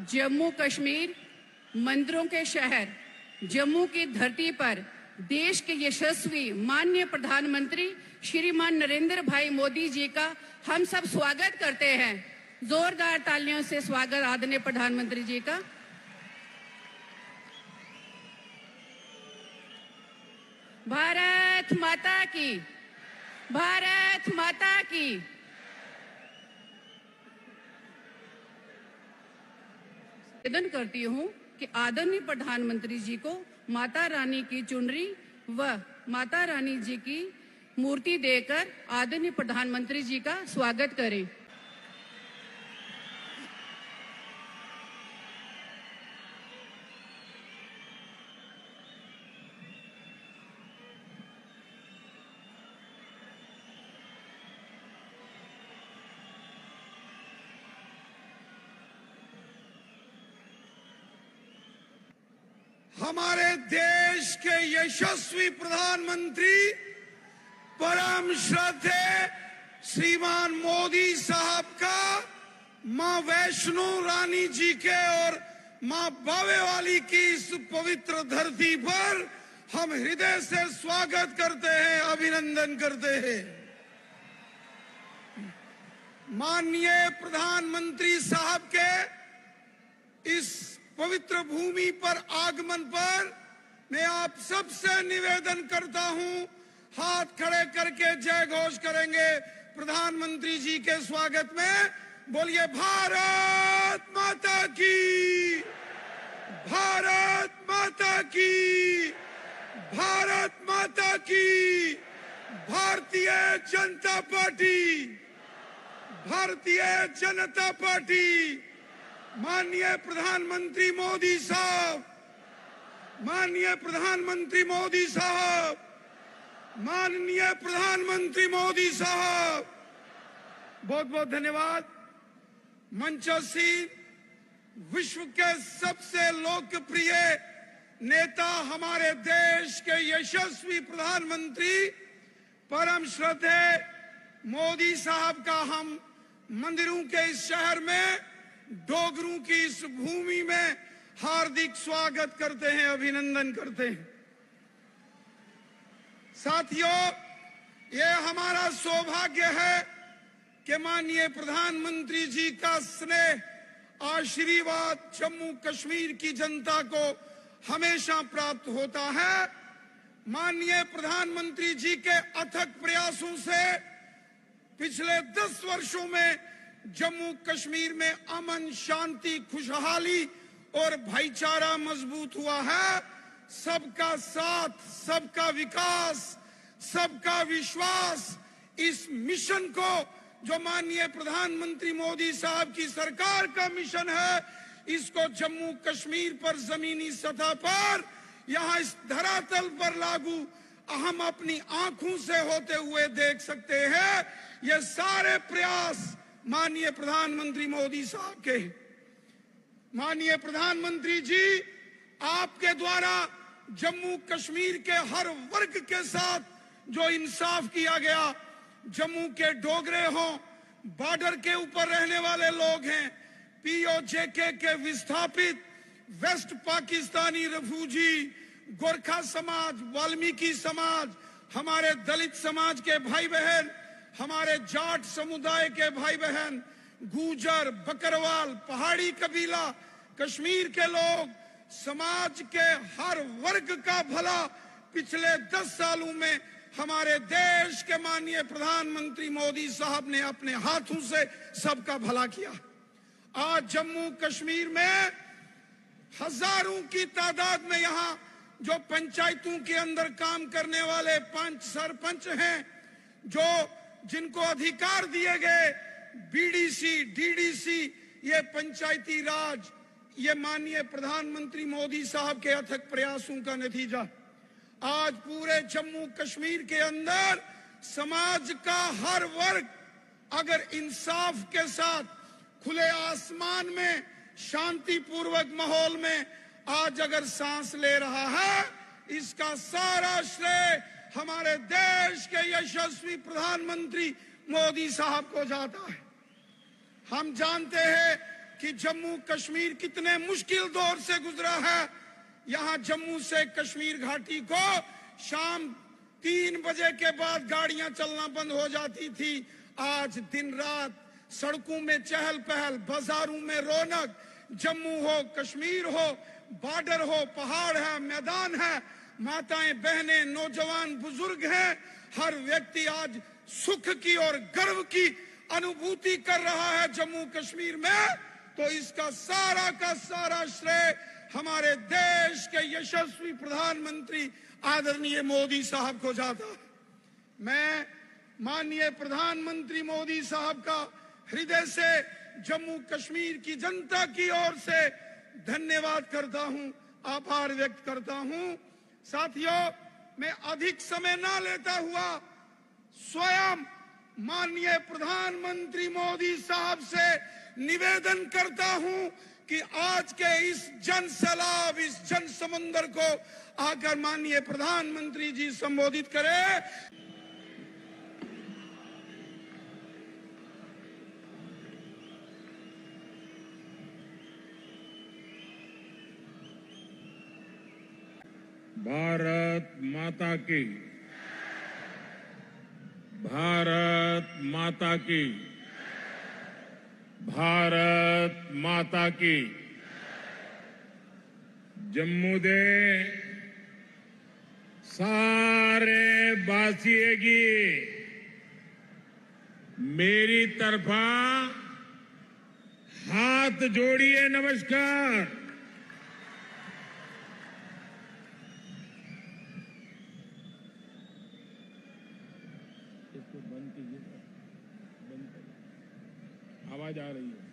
जम्मू कश्मीर मंदिरों के शहर जम्मू की धरती पर देश के यशस्वी माननीय प्रधानमंत्री श्रीमान नरेंद्र भाई मोदी जी का हम सब स्वागत करते हैं। जोरदार तालियों से स्वागत आदरणीय प्रधानमंत्री जी का। भारत माता की, भारत माता की। निवेदन करती हूँ कि आदरणीय प्रधानमंत्री जी को माता रानी की चुनरी व माता रानी जी की मूर्ति देकर आदरणीय प्रधानमंत्री जी का स्वागत करें। हमारे देश के यशस्वी प्रधानमंत्री परम श्रद्धेय श्रीमान मोदी साहब का मां वैष्णो रानी जी के और मां बावे वाली की इस पवित्र धरती पर हम हृदय से स्वागत करते हैं, अभिनंदन करते हैं। माननीय प्रधानमंत्री साहब के इस पवित्र भूमि पर आगमन पर मैं आप सबसे निवेदन करता हूं, हाथ खड़े करके जय घोष करेंगे प्रधानमंत्री जी के स्वागत में। बोलिए भारत माता की, भारत माता की, भारत माता की। Bharatiya Janata party, Bharatiya Janata party. माननीय प्रधानमंत्री मोदी साहब, माननीय प्रधानमंत्री मोदी साहब, माननीय प्रधानमंत्री मोदी साहब, बहुत बहुत धन्यवाद। मंचस्थ विश्व के सबसे लोकप्रिय नेता हमारे देश के यशस्वी प्रधानमंत्री परम श्रद्धेय मोदी साहब का हम मंदिरों के इस शहर में, डोगरों की इस भूमि में हार्दिक स्वागत करते हैं, अभिनंदन करते हैं। साथियों, ये हमारा सौभाग्य है कि माननीय प्रधानमंत्री जी का स्नेह आशीर्वाद जम्मू कश्मीर की जनता को हमेशा प्राप्त होता है। माननीय प्रधानमंत्री जी के अथक प्रयासों से पिछले 10 वर्षों में जम्मू कश्मीर में अमन, शांति, खुशहाली और भाईचारा मजबूत हुआ है। सबका साथ, सबका विकास, सबका विश्वास, इस मिशन को जो माननीय प्रधानमंत्री मोदी साहब की सरकार का मिशन है, इसको जम्मू कश्मीर पर जमीनी सतह पर, यहाँ इस धरातल पर लागू हम अपनी आंखों से होते हुए देख सकते हैं। ये सारे प्रयास माननीय प्रधानमंत्री मोदी साहब के। माननीय प्रधानमंत्री जी, आपके द्वारा जम्मू कश्मीर के हर वर्ग के साथ जो इंसाफ किया गया, जम्मू के डोगरे हों, बॉर्डर के ऊपर रहने वाले लोग हैं, पीओजेके के विस्थापित वेस्ट पाकिस्तानी रिफ्यूजी, गोरखा समाज, वाल्मीकि समाज, हमारे दलित समाज के भाई बहन, हमारे जाट समुदाय के भाई बहन, गुजर, बकरवाल, पहाड़ी कबीला, कश्मीर के लोग, समाज के हर वर्ग का भला पिछले 10 सालों में हमारे देश के माननीय प्रधानमंत्री मोदी साहब ने अपने हाथों से सबका भला किया। आज जम्मू कश्मीर में हजारों की तादाद में यहाँ जो पंचायतों के अंदर काम करने वाले 5 सरपंच हैं, जो जिनको अधिकार दिए गए, बीडीसी, डीडीसी, ये पंचायती राज, ये माननीय प्रधानमंत्री मोदी साहब के अथक प्रयासों का नतीजा। आज पूरे जम्मू कश्मीर के अंदर समाज का हर वर्ग अगर इंसाफ के साथ खुले आसमान में, शांतिपूर्वक माहौल में आज अगर सांस ले रहा है, इसका सारा श्रेय हमारे देश के यशस्वी प्रधानमंत्री मोदी साहब को जाता है। हम जानते हैं कि जम्मू कश्मीर कितने मुश्किल दौर से गुजरा है। यहाँ जम्मू से कश्मीर घाटी को शाम 3 बजे के बाद गाड़ियां चलना बंद हो जाती थी। आज दिन रात सड़कों में चहल पहल, बाजारों में रौनक। जम्मू हो, कश्मीर हो, बॉर्डर हो, पहाड़ है, मैदान है, माताएं बहनें नौजवान बुजुर्ग हैं, हर व्यक्ति आज सुख की और गर्व की अनुभूति कर रहा है जम्मू कश्मीर में। तो इसका सारा का सारा श्रेय हमारे देश के यशस्वी प्रधानमंत्री आदरणीय मोदी साहब को जाता है। मैं माननीय प्रधानमंत्री मोदी साहब का हृदय से जम्मू कश्मीर की जनता की ओर से धन्यवाद करता हूं, आभार व्यक्त करता हूं। साथियों, मैं अधिक समय ना लेता हुआ स्वयं माननीय प्रधानमंत्री मोदी साहब से निवेदन करता हूं कि आज के इस जन सैलाब, इस जन समंदर को आकर माननीय प्रधानमंत्री जी संबोधित करें। भारत माता की, भारत माता की, भारत माता की। जम्मू दे सारे वासियों की मेरी तरफा हाथ जोड़िए नमस्कार। आवाज आ रही है।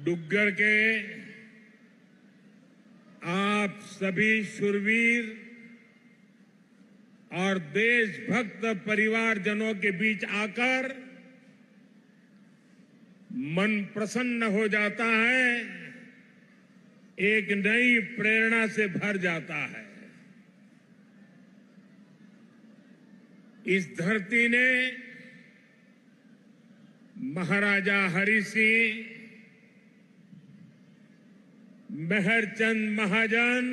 डुग्गर के आप सभी शूरवीर और देशभक्त परिवारजनों के बीच आकर मन प्रसन्न हो जाता है, एक नई प्रेरणा से भर जाता है। इस धरती ने महाराजा हरि सिंह, मेहरचंद महाजन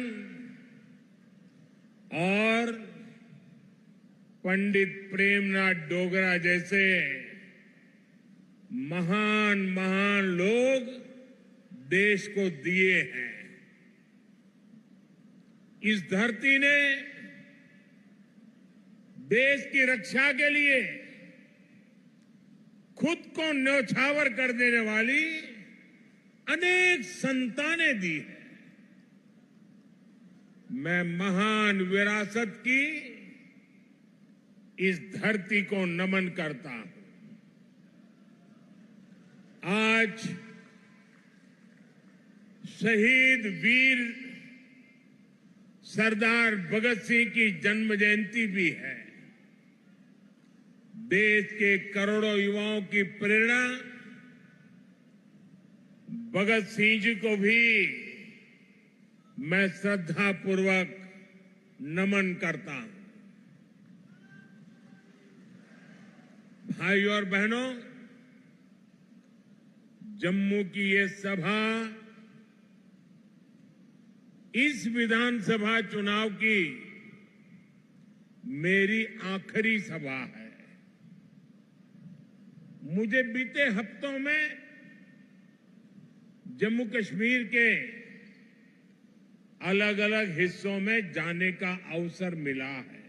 और पंडित प्रेमनाथ डोगरा जैसे महान महान लोग देश को दिए हैं। इस धरती ने देश की रक्षा के लिए खुद को न्यौछावर कर देने वाली अनेक संतानें दी है। मैं महान विरासत की इस धरती को नमन करता हूं। आज शहीद वीर सरदार भगत सिंह की जन्म जयंती भी है। देश के करोड़ों युवाओं की प्रेरणा भगत सिंह जी को भी मैं श्रद्धापूर्वक नमन करता हूं। भाइयों और बहनों, जम्मू की ये सभा इस विधानसभा चुनाव की मेरी आखिरी सभा है। मुझे बीते हफ्तों में जम्मू कश्मीर के अलग अलग हिस्सों में जाने का अवसर मिला है।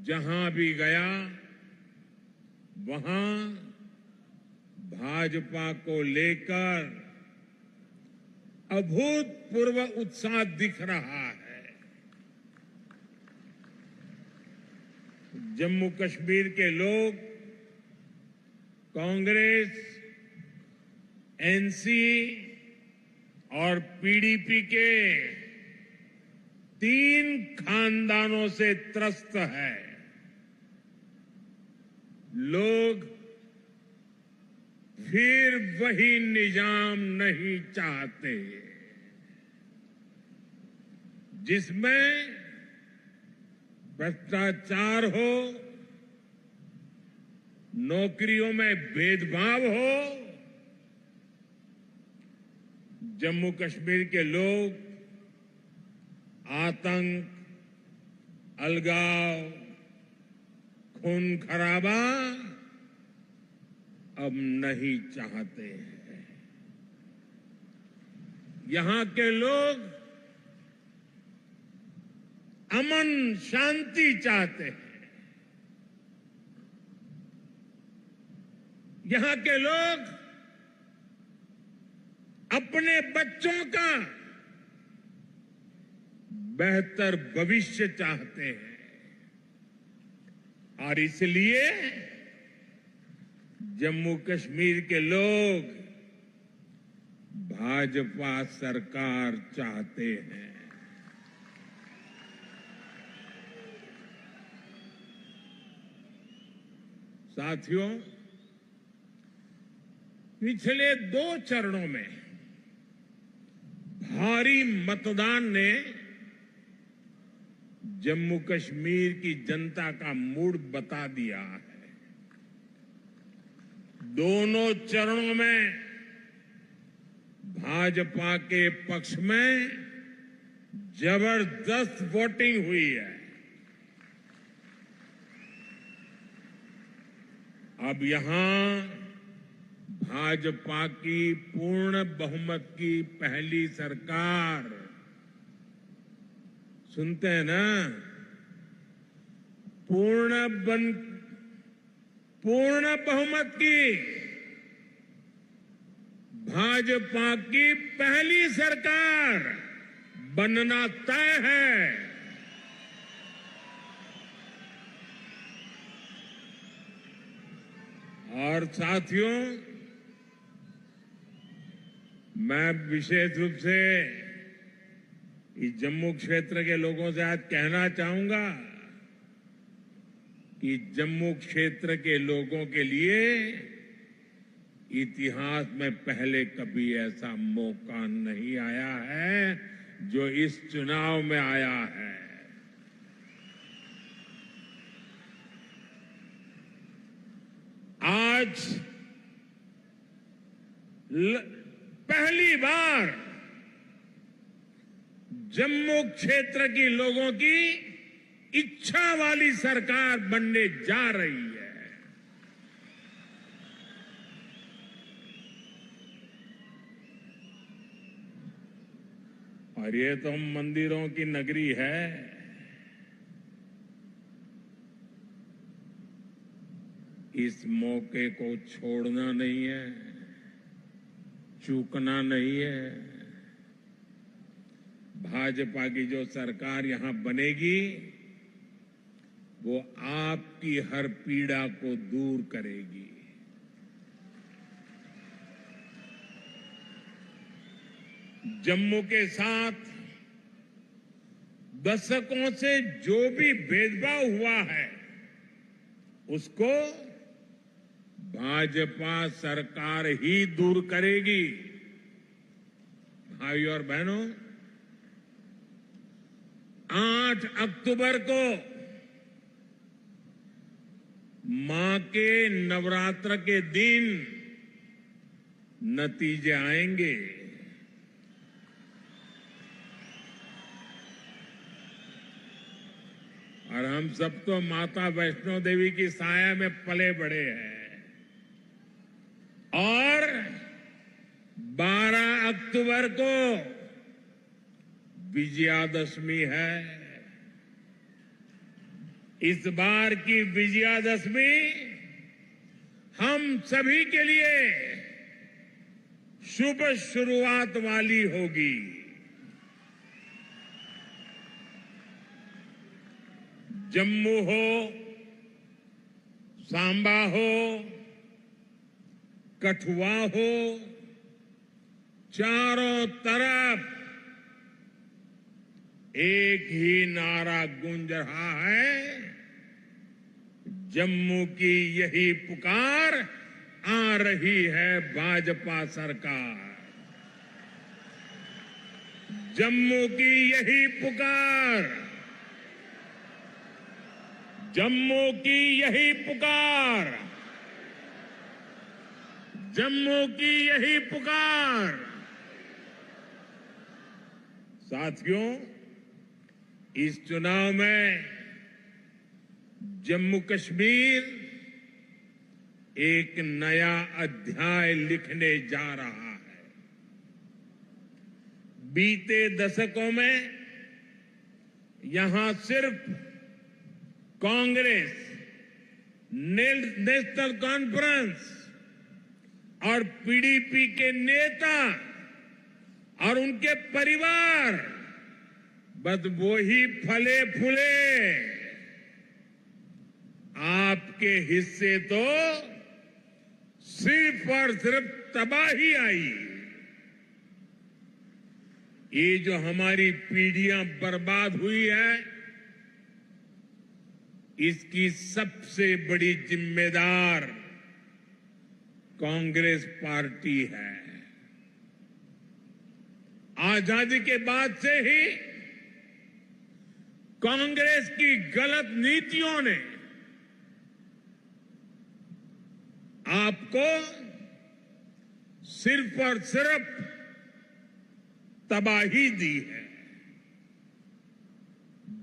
जहां भी गया वहां भाजपा को लेकर अभूतपूर्व उत्साह दिख रहा है। जम्मू कश्मीर के लोग कांग्रेस, एनसी और पीडीपी के 3 खानदानों से त्रस्त है। लोग फिर वही निजाम नहीं चाहते जिसमें भ्रष्टाचार हो, नौकरियों में भेदभाव हो, जम्मू कश्मीर के लोग आतंक, अलगाव, खून खराबा अब नहीं चाहते हैं। यहां के लोग अमन शांति चाहते हैं। यहां के लोग अपने बच्चों का बेहतर भविष्य चाहते हैं और इसलिए जम्मू कश्मीर के लोग भाजपा सरकार चाहते हैं। साथियों, पिछले 2 चरणों में भारी मतदान ने जम्मू कश्मीर की जनता का मूड बता दिया है। दोनों चरणों में भाजपा के पक्ष में जबरदस्त वोटिंग हुई है। अब यहां भाजपा की पूर्ण बहुमत की पहली सरकार, सुनते हैं ना, पूर्ण बहुमत की भाजपा की पहली सरकार बनना तय है। और साथियों, मैं विशेष रूप से इस जम्मू क्षेत्र के लोगों से आज कहना चाहूंगा कि जम्मू क्षेत्र के लोगों के लिए इतिहास में पहले कभी ऐसा मौका नहीं आया है जो इस चुनाव में आया है। आज पहली बार जम्मू क्षेत्र के लोगों की इच्छा वाली सरकार बनने जा रही है। और ये तो मंदिरों की नगरी है। इस मौके को छोड़ना नहीं है, चूकना नहीं है। भाजपा की जो सरकार यहां बनेगी वो आपकी हर पीड़ा को दूर करेगी। जम्मू के साथ दशकों से जो भी भेदभाव हुआ है उसको भाजपा सरकार ही दूर करेगी। भाइयों और बहनों, 8 अक्टूबर को मां के नवरात्र के दिन नतीजे आएंगे। और हम सब तो माता वैष्णो देवी की साया में पले बड़े हैं। और 12 अक्टूबर को विजयादशमी है। इस बार की विजयादशमी हम सभी के लिए शुभ शुरुआत वाली होगी। जम्मू हो, सांबा हो, कठुआ हो, चारों तरफ एक ही नारा गूंज रहा है, जम्मू की यही पुकार, आ रही है भाजपा सरकार। जम्मू की यही पुकार, जम्मू की यही पुकार, जम्मू की यही पुकार। साथियों, इस चुनाव में जम्मू कश्मीर एक नया अध्याय लिखने जा रहा है। बीते दशकों में यहां सिर्फ कांग्रेस, नेशनल कॉन्फ्रेंस और पीडीपी के नेता और उनके परिवार बस वो ही फले फूले। आपके हिस्से तो सिर्फ और सिर्फ तबाही आई। ये जो हमारी पीढ़ियां बर्बाद हुई है, इसकी सबसे बड़ी जिम्मेदार कांग्रेस पार्टी है। आजादी के बाद से ही कांग्रेस की गलत नीतियों ने आपको सिर्फ और सिर्फ तबाही दी है।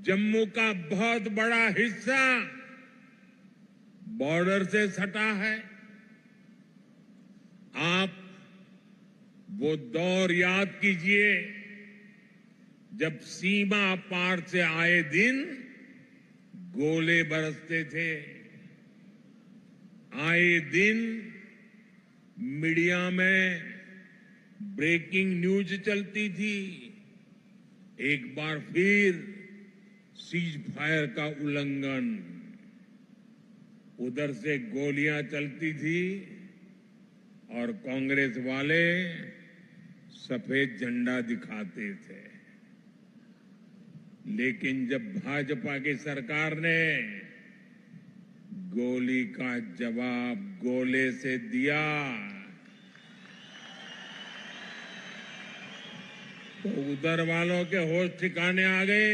जम्मू का बहुत बड़ा हिस्सा बॉर्डर से सटा है। आप वो दौर याद कीजिए जब सीमा पार से आए दिन गोले बरसते थे। आए दिन मीडिया में ब्रेकिंग न्यूज चलती थी। एक बार फिर सीज फायर का उल्लंघन, उधर से गोलियां चलती थी और कांग्रेस वाले सफेद झंडा दिखाते थे। लेकिन जब भाजपा की सरकार ने गोली का जवाब गोले से दिया तो उधर वालों के होश ठिकाने आ गए।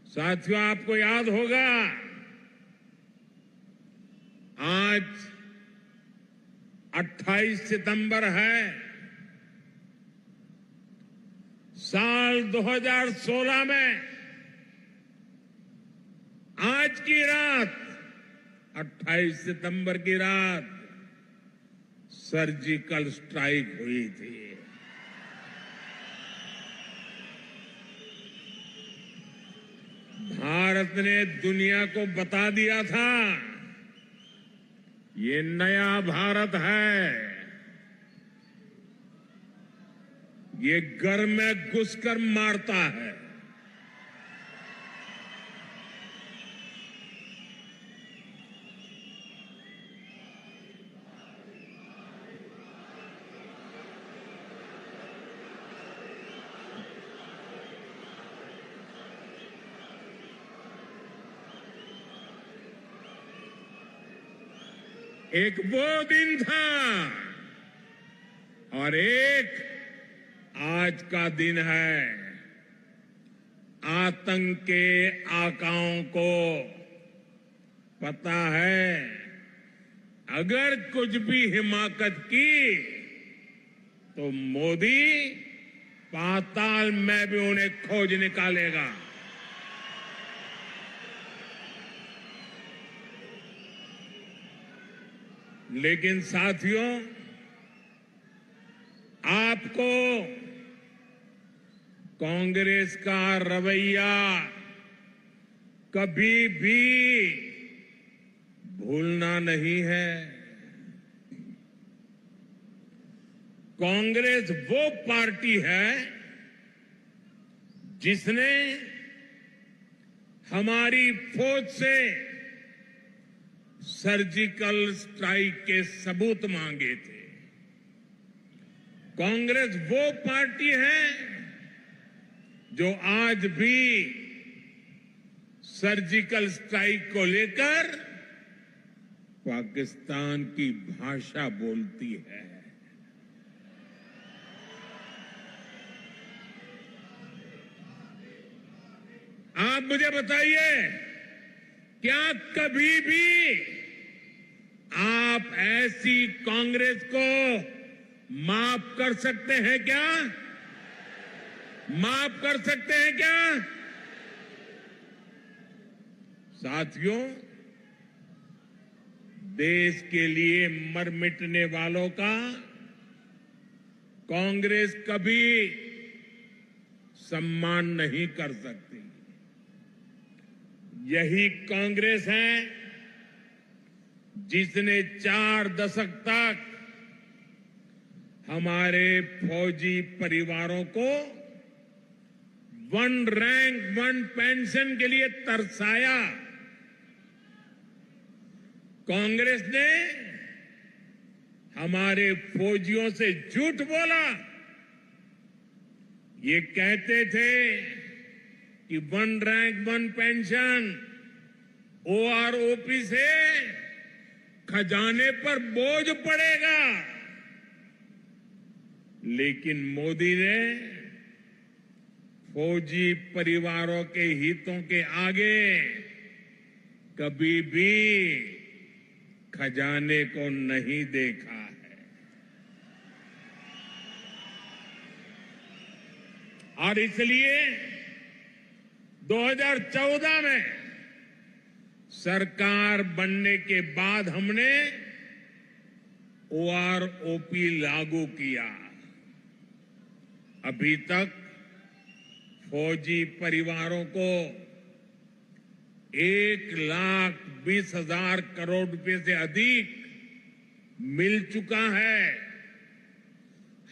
साथियों, आपको याद होगा आज 28 सितंबर है। साल 2016 में आज की रात, 28 सितंबर की रात सर्जिकल स्ट्राइक हुई थी। भारत ने दुनिया को बता दिया था ये नया भारत है। ये घर में घुसकर मारता है। एक वो दिन था और एक आज का दिन है। आतंक के आकाओं को पता है अगर कुछ भी हिमाकत की तो मोदी पाताल में भी उन्हें खोज निकालेगा। लेकिन साथियों, आपको कांग्रेस का रवैया कभी भी भूलना नहीं है। कांग्रेस वो पार्टी है जिसने हमारी फौज से सर्जिकल स्ट्राइक के सबूत मांगे थे। कांग्रेस वो पार्टी है जो आज भी सर्जिकल स्ट्राइक को लेकर पाकिस्तान की भाषा बोलती है। आप मुझे बताइए, क्या कभी भी आप ऐसी कांग्रेस को माफ कर सकते हैं क्या? माफ कर सकते हैं क्या? साथियों, देश के लिए मर मिटने वालों का कांग्रेस कभी सम्मान नहीं कर सकती। यही कांग्रेस है जिसने 4 दशक तक हमारे फौजी परिवारों को 1 रैंक 1 पेंशन के लिए तरसाया। कांग्रेस ने हमारे फौजियों से झूठ बोला। ये कहते थे कि 1 रैंक 1 पेंशन ओआरओपी से खजाने पर बोझ पड़ेगा, लेकिन मोदी ने फौजी परिवारों के हितों के आगे कभी भी खजाने को नहीं देखा है। और इसलिए 2014 में सरकार बनने के बाद हमने ओआरओपी लागू किया। अभी तक फौजी परिवारों को 1,20,000 करोड़ रुपए से अधिक मिल चुका है।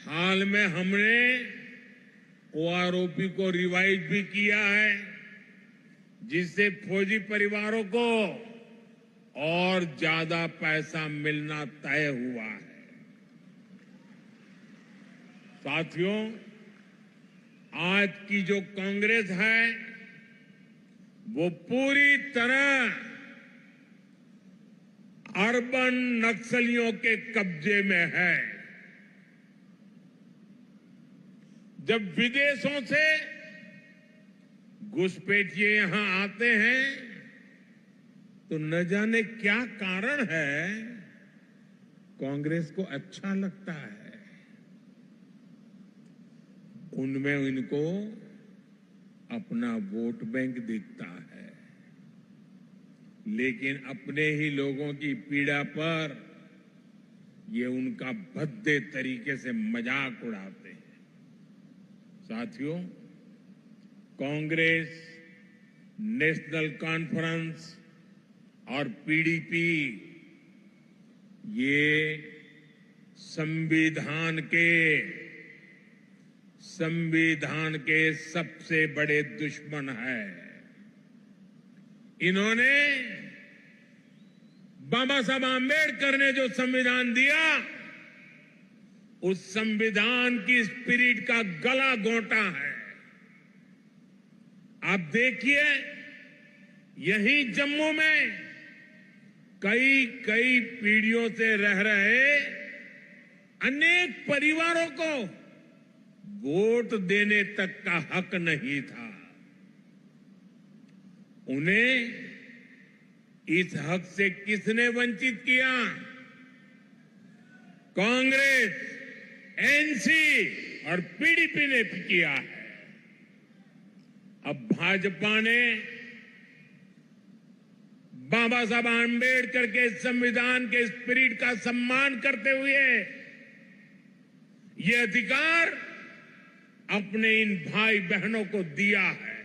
हाल में हमने ओआरओपी को रिवाइज भी किया है, जिससे फौजी परिवारों को और ज्यादा पैसा मिलना तय हुआ है। साथियों, आज की जो कांग्रेस है वो पूरी तरह अर्बन नक्सलियों के कब्जे में है। जब विदेशों से घुसपैठिए यहां आते हैं तो न जाने क्या कारण है, कांग्रेस को अच्छा लगता है। उनमें इनको अपना वोट बैंक दिखता है, लेकिन अपने ही लोगों की पीड़ा पर ये उनका भद्दे तरीके से मजाक उड़ाते हैं। साथियों, कांग्रेस, नेशनल कॉन्फ्रेंस और पीडीपी ये संविधान के सबसे बड़े दुश्मन है। इन्होंने बाबा साहब आंबेडकर ने जो संविधान दिया, उस संविधान की स्पिरिट का गला घोंटा है। आप देखिए, यही जम्मू में कई पीढ़ियों से रह रहे अनेक परिवारों को वोट देने तक का हक नहीं था। उन्हें इस हक से किसने वंचित किया? कांग्रेस, एनसी और पीडीपी ने किया है। अब भाजपा ने बाबा साहब आंबेडकर के संविधान के स्पिरिट का सम्मान करते हुए ये अधिकार अपने इन भाई बहनों को दिया है।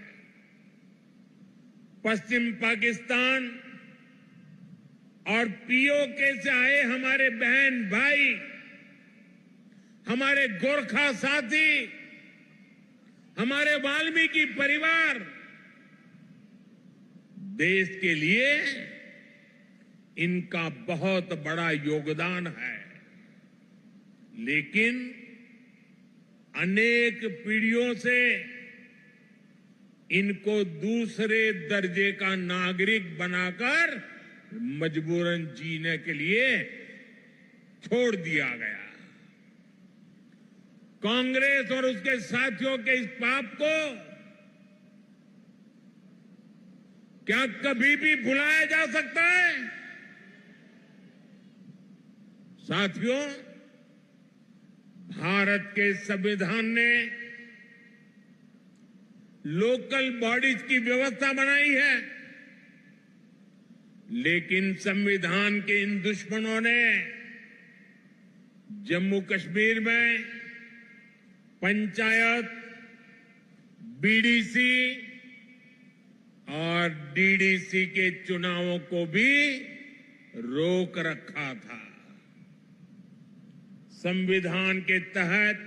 पश्चिम पाकिस्तान और पीओके से आए हमारे बहन भाई, हमारे गोरखा साथी, हमारे वाल्मीकि परिवार देश के लिए इनका बहुत बड़ा योगदान है, लेकिन अनेक पीढ़ियों से इनको दूसरे दर्जे का नागरिक बनाकर मजबूरन जीने के लिए छोड़ दिया गया। कांग्रेस और उसके साथियों के इस पाप को क्या कभी भी भुलाया जा सकता है? साथियों, भारत के संविधान ने लोकल बॉडीज की व्यवस्था बनाई है, लेकिन संविधान के इन दुश्मनों ने जम्मू कश्मीर में पंचायत, बीडीसी और डीडीसी के चुनावों को भी रोक रखा था। संविधान के तहत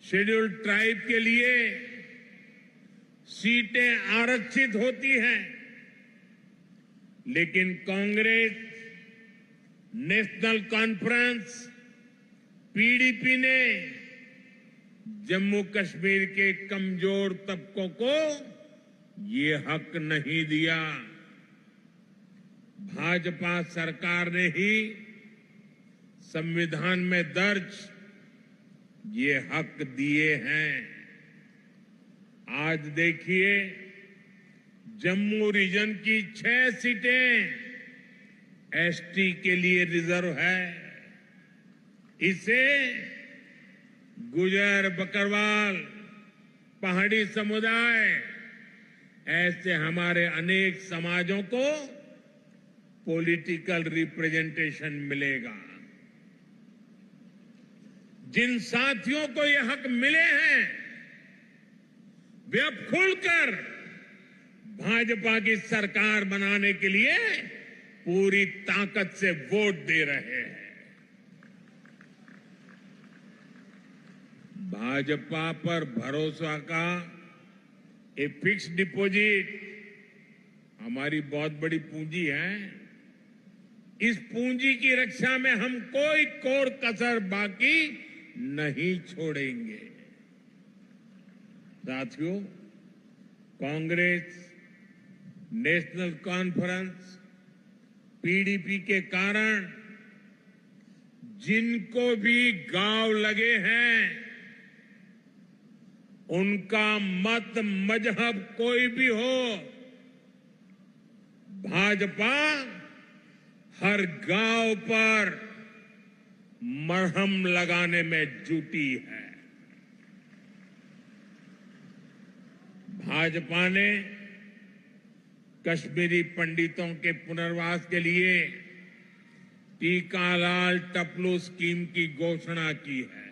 शेड्यूल्ड ट्राइब के लिए सीटें आरक्षित होती हैं, लेकिन कांग्रेस, नेशनल कॉन्फ्रेंस, पीडीपी ने जम्मू कश्मीर के कमजोर तबकों को ये हक नहीं दिया। भाजपा सरकार ने ही संविधान में दर्ज ये हक दिए हैं। आज देखिए, जम्मू रीजन की 6 सीटें एसटी के लिए रिजर्व है। इसे गुजर, बकरवाल, पहाड़ी समुदाय, ऐसे हमारे अनेक समाजों को पॉलिटिकल रिप्रेजेंटेशन मिलेगा। जिन साथियों को ये हक मिले हैं, वे अब खुलकर भाजपा की सरकार बनाने के लिए पूरी ताकत से वोट दे रहे हैं। भाजपा पर भरोसा का ये फिक्स डिपॉजिट हमारी बहुत बड़ी पूंजी है। इस पूंजी की रक्षा में हम कोई कोर कसर बाकी नहीं छोड़ेंगे। साथियों, कांग्रेस, नेशनल कॉन्फ्रेंस, पीडीपी के कारण जिनको भी गांव लगे हैं, उनका मत, मजहब कोई भी हो, भाजपा हर गांव पर मरहम लगाने में जुटी है। भाजपा ने कश्मीरी पंडितों के पुनर्वास के लिए टीकालाल टपलू स्कीम की घोषणा की है।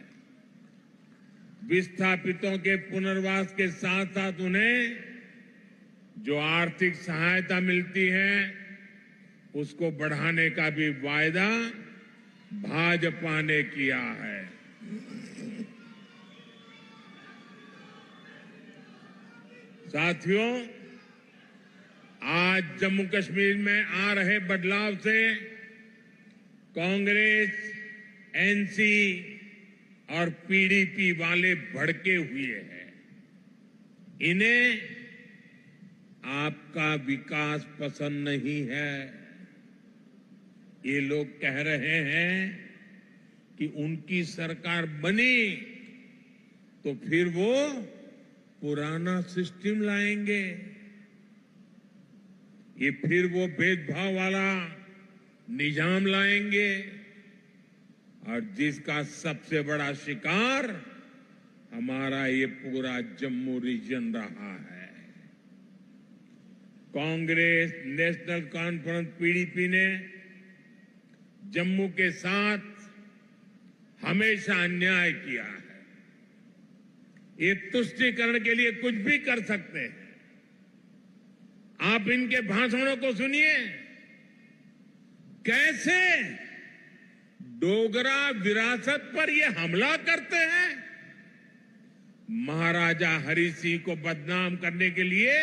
विस्थापितों के पुनर्वास के साथ साथ उन्हें जो आर्थिक सहायता मिलती है, उसको बढ़ाने का भी वायदा भाजपा ने किया है। साथियों, आज जम्मू कश्मीर में आ रहे बदलाव से कांग्रेस, एनसी और पीडीपी वाले भड़के हुए हैं। इन्हें आपका विकास पसंद नहीं है। ये लोग कह रहे हैं कि उनकी सरकार बनी तो फिर वो पुराना सिस्टम लाएंगे। ये फिर वो भेदभाव वाला निजाम लाएंगे, और जिसका सबसे बड़ा शिकार हमारा ये पूरा जम्मू रीजन रहा है। कांग्रेस, नेशनल कॉन्फ्रेंस, पीडीपी ने जम्मू के साथ हमेशा अन्याय किया है। ये तुष्टीकरण के लिए कुछ भी कर सकते हैं। आप इनके भाषणों को सुनिए, कैसे डोगरा विरासत पर ये हमला करते हैं। महाराजा हरि सिंह को बदनाम करने के लिए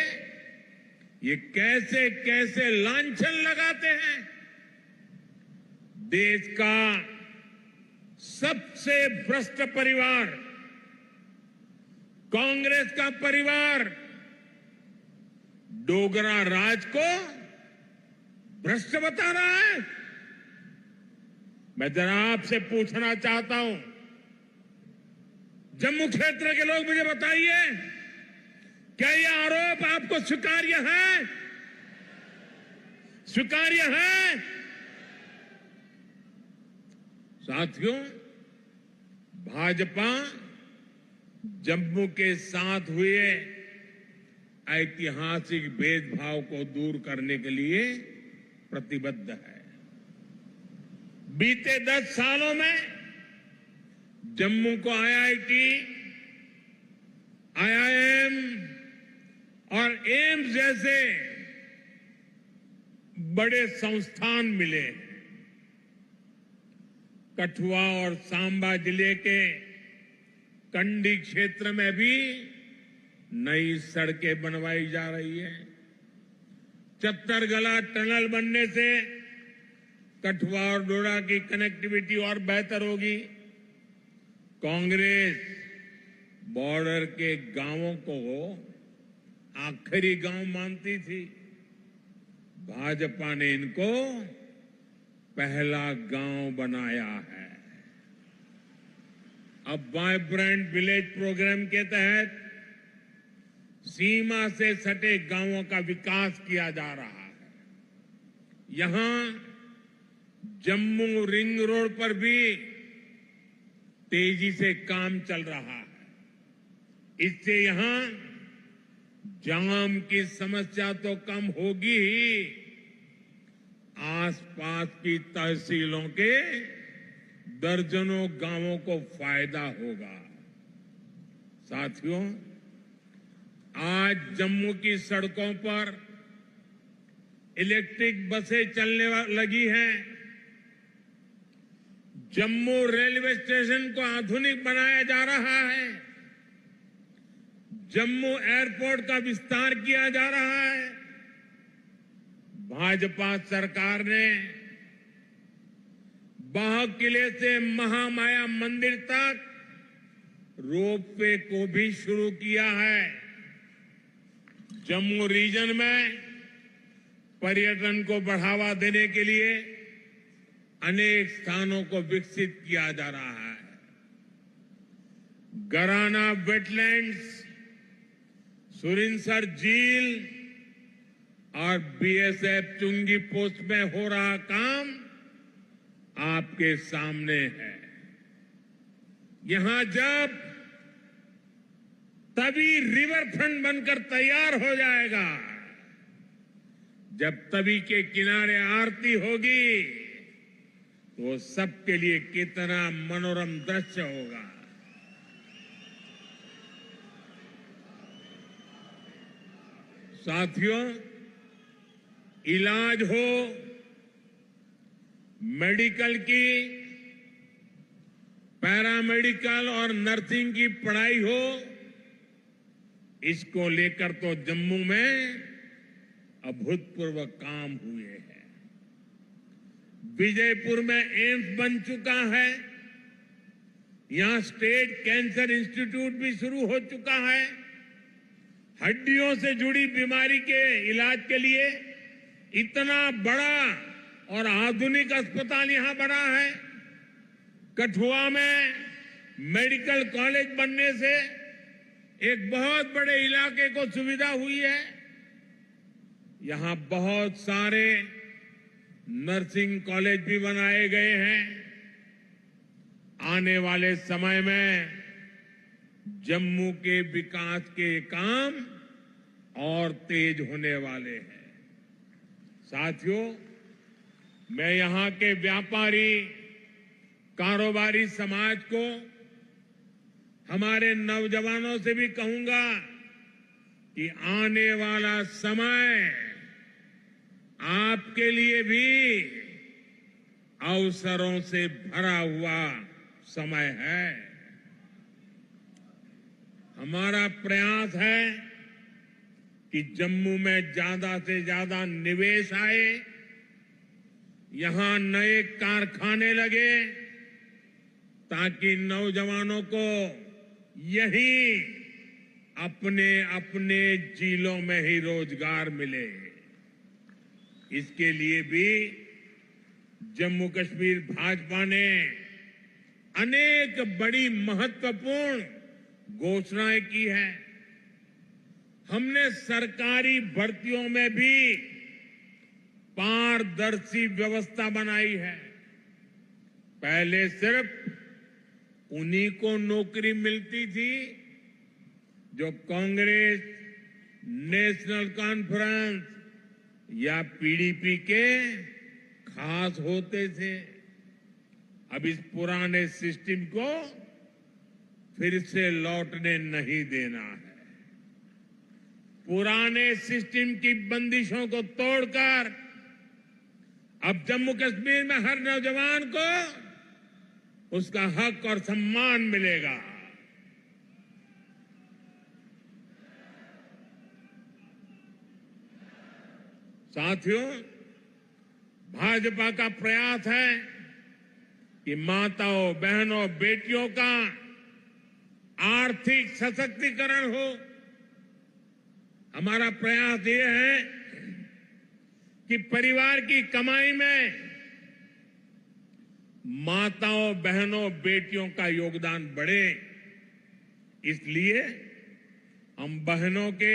ये कैसे कैसे लांछन लगाते हैं। देश का सबसे भ्रष्ट परिवार, कांग्रेस का परिवार, डोगरा राज को भ्रष्ट बता रहा है। मैं जरा आपसे पूछना चाहता हूं, जम्मू क्षेत्र के लोग मुझे बताइए, क्या यह आरोप आपको स्वीकार्य है? स्वीकार्य है? साथियों, भाजपा जम्मू के साथ हुए ऐतिहासिक भेदभाव को दूर करने के लिए प्रतिबद्ध है। बीते 10 सालों में जम्मू को आईआईटी, आईआईएम और एम्स जैसे बड़े संस्थान मिले हैं। कठुआ और सांबा जिले के कंडी क्षेत्र में भी नई सड़कें बनवाई जा रही है। चत्तरगला टनल बनने से कठुआ और डोडा की कनेक्टिविटी और बेहतर होगी। कांग्रेस बॉर्डर के गांवों को आखिरी गांव मानती थी। भाजपा ने इनको पहला गांव बनाया है। अब वाइब्रेंट विलेज प्रोग्राम के तहत सीमा से सटे गांवों का विकास किया जा रहा है। यहां जम्मू रिंग रोड पर भी तेजी से काम चल रहा है। इससे यहां जाम की समस्या तो कम होगी ही, आसपास की तहसीलों के दर्जनों गांवों को फायदा होगा। साथियों, आज जम्मू की सड़कों पर इलेक्ट्रिक बसें चलने लगी हैं। जम्मू रेलवे स्टेशन को आधुनिक बनाया जा रहा है। जम्मू एयरपोर्ट का विस्तार किया जा रहा है। भाजपा सरकार ने बाह किले से महामाया मंदिर तक रोपवे को भी शुरू किया है। जम्मू रीजन में पर्यटन को बढ़ावा देने के लिए अनेक स्थानों को विकसित किया जा रहा है। गराना वेटलैंड्स, सुरिनसर झील और बीएसएफ चुंगी पोस्ट में हो रहा काम आपके सामने है। यहां जब तवी रिवर फ्रंट बनकर तैयार हो जाएगा, जब तवी के किनारे आरती होगी, तो सबके लिए कितना मनोरम दृश्य होगा। साथियों, इलाज हो, मेडिकल की, पैरामेडिकल और नर्सिंग की पढ़ाई हो, इसको लेकर तो जम्मू में अभूतपूर्व काम हुए हैं। विजयपुर में एम्स बन चुका है। यहां स्टेट कैंसर इंस्टीट्यूट भी शुरू हो चुका है। हड्डियों से जुड़ी बीमारी के इलाज के लिए इतना बड़ा और आधुनिक अस्पताल यहां बना है। कठुआ में मेडिकल कॉलेज बनने से एक बहुत बड़े इलाके को सुविधा हुई है। यहां बहुत सारे नर्सिंग कॉलेज भी बनाए गए हैं। आने वाले समय में जम्मू के विकास के काम और तेज होने वाले हैं। साथियों, मैं यहां के व्यापारी, कारोबारी समाज को, हमारे नौजवानों से भी कहूंगा कि आने वाला समय आपके लिए भी अवसरों से भरा हुआ समय है। हमारा प्रयास है कि जम्मू में ज्यादा से ज्यादा निवेश आए, यहां नए कारखाने लगे, ताकि नौजवानों को यहीं अपने अपने जिलों में ही रोजगार मिले। इसके लिए भी जम्मू कश्मीर भाजपा ने अनेक बड़ी महत्वपूर्ण घोषणाएं की है। हमने सरकारी भर्तियों में भी पारदर्शी व्यवस्था बनाई है। पहले सिर्फ उन्हीं को नौकरी मिलती थी जो कांग्रेस, नेशनल कॉन्फ्रेंस या पीडीपी के खास होते थे। अब इस पुराने सिस्टम को फिर से लौटने नहीं देना है। पुराने सिस्टम की बंदिशों को तोड़कर अब जम्मू कश्मीर में हर नौजवान को उसका हक और सम्मान मिलेगा। साथियों, भाजपा का प्रयास है कि माताओं, बहनों, बेटियों का आर्थिक सशक्तिकरण हो। हमारा प्रयास ये है कि परिवार की कमाई में माताओं, बहनों, बेटियों का योगदान बढ़े। इसलिए हम बहनों के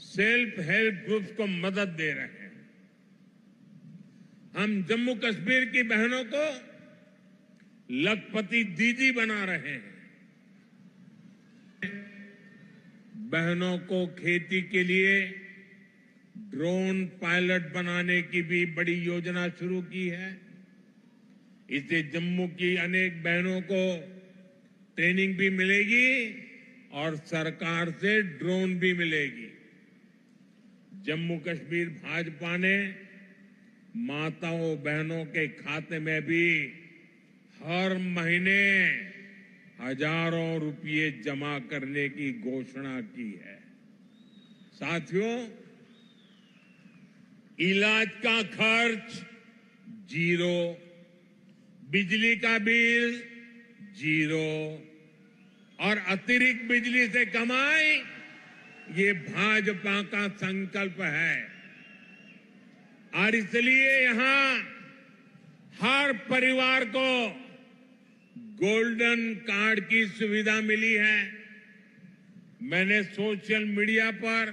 सेल्फ हेल्प ग्रुप्स को मदद दे रहे हैं। हम जम्मू कश्मीर की बहनों को लखपति दीदी बना रहे हैं। बहनों को खेती के लिए ड्रोन पायलट बनाने की भी बड़ी योजना शुरू की है। इससे जम्मू की अनेक बहनों को ट्रेनिंग भी मिलेगी और सरकार से ड्रोन भी मिलेगी। जम्मू कश्मीर भाजपा ने माताओं, बहनों के खाते में भी हर महीने हजारों रुपये जमा करने की घोषणा की है। साथियों, इलाज का खर्च जीरो, बिजली का बिल जीरो और अतिरिक्त बिजली से कमाई, ये भाजपा का संकल्प है। और इसलिए यहां हर परिवार को गोल्डन कार्ड की सुविधा मिली है। मैंने सोशल मीडिया पर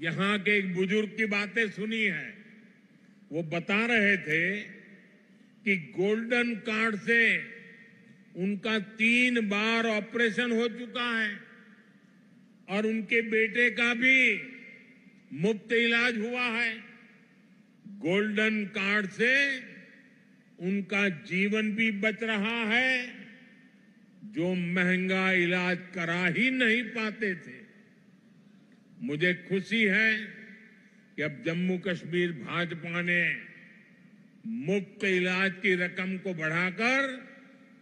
यहां के एक बुजुर्ग की बातें सुनी है। वो बता रहे थे कि गोल्डन कार्ड से उनका 3 बार ऑपरेशन हो चुका है और उनके बेटे का भी मुफ्त इलाज हुआ है। गोल्डन कार्ड से उनका जीवन भी बच रहा है, जो महंगा इलाज करा ही नहीं पाते थे। मुझे खुशी है कि अब जम्मू कश्मीर भाजपा ने मुफ्त इलाज की रकम को बढ़ाकर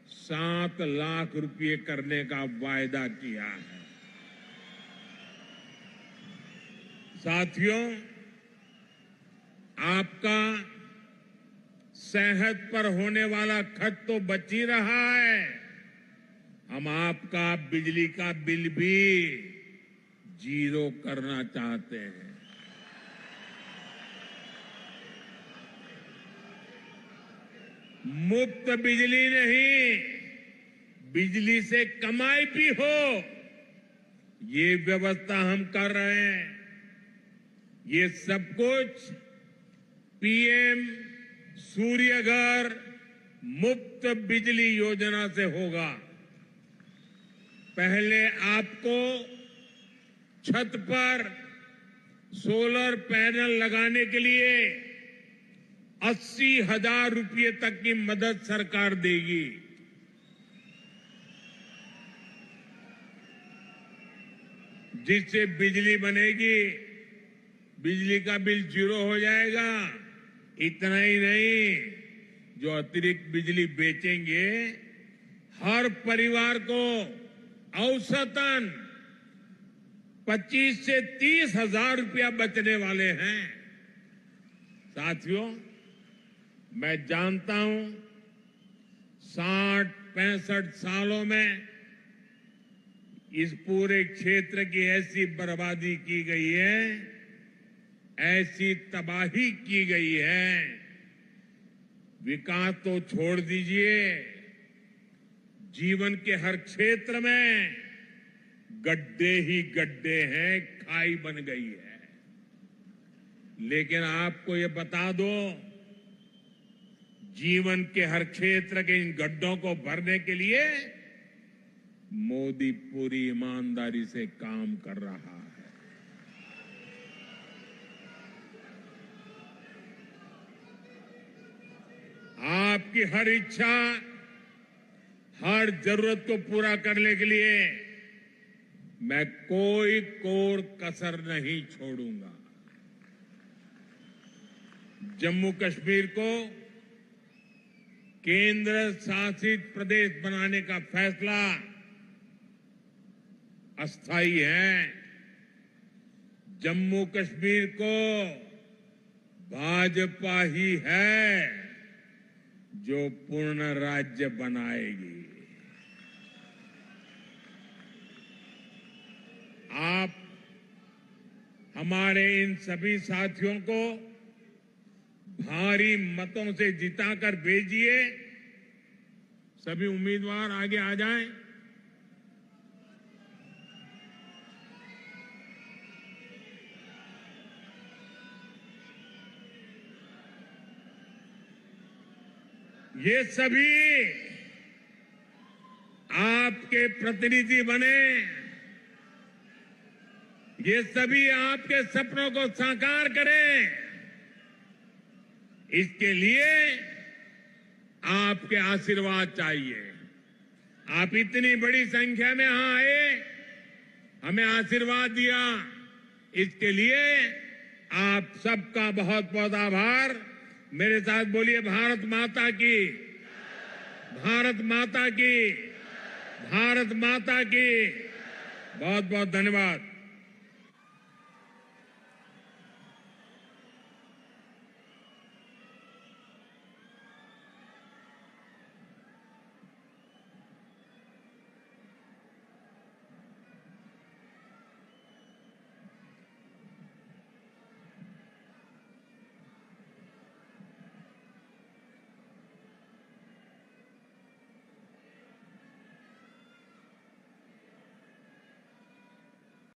7 लाख रुपये करने का वायदा किया है। साथियों, आपका सेहत पर होने वाला खर्च तो बच ही रहा है। हम आपका बिजली का बिल भी जीरो करना चाहते हैं। मुफ्त बिजली नहीं, बिजली से कमाई भी हो, ये व्यवस्था हम कर रहे हैं। ये सब कुछ पीएम सूर्य घर मुफ्त बिजली योजना से होगा। पहले आपको छत पर सोलर पैनल लगाने के लिए 80,000 रुपये तक की मदद सरकार देगी। जिससे बिजली बनेगी, बिजली का बिल जीरो हो जाएगा। इतना ही नहीं, जो अतिरिक्त बिजली बेचेंगे, हर परिवार को औसतन 25 से 30 हजार रुपया बचने वाले हैं। साथियों, मैं जानता हूं 60-65 सालों में इस पूरे क्षेत्र की ऐसी बर्बादी की गई है, ऐसी तबाही की गई है, विकास तो छोड़ दीजिए, जीवन के हर क्षेत्र में गड्ढे ही गड्ढे हैं, खाई बन गई है। लेकिन आपको ये बता दो, जीवन के हर क्षेत्र के इन गड्ढों को भरने के लिए मोदी पूरी ईमानदारी से काम कर रहा है। आपकी हर इच्छा, हर जरूरत को पूरा करने के लिए मैं कोई कोर कसर नहीं छोड़ूंगा। जम्मू कश्मीर को केंद्र शासित प्रदेश बनाने का फैसला अस्थायी है। जम्मू कश्मीर को भाजपा ही है जो पूर्ण राज्य बनाएगी। आप हमारे इन सभी साथियों को भारी मतों से जिताकर भेजिए। सभी उम्मीदवार आगे आ जाएं। ये सभी आपके प्रतिनिधि बने, ये सभी आपके सपनों को साकार करें। इसके लिए आपके आशीर्वाद चाहिए। आप इतनी बड़ी संख्या में यहां आए, हमें आशीर्वाद दिया, इसके लिए आप सबका बहुत बहुत आभार। मेरे साथ बोलिए, भारत माता की, भारत माता की, भारत माता की। बहुत बहुत धन्यवाद।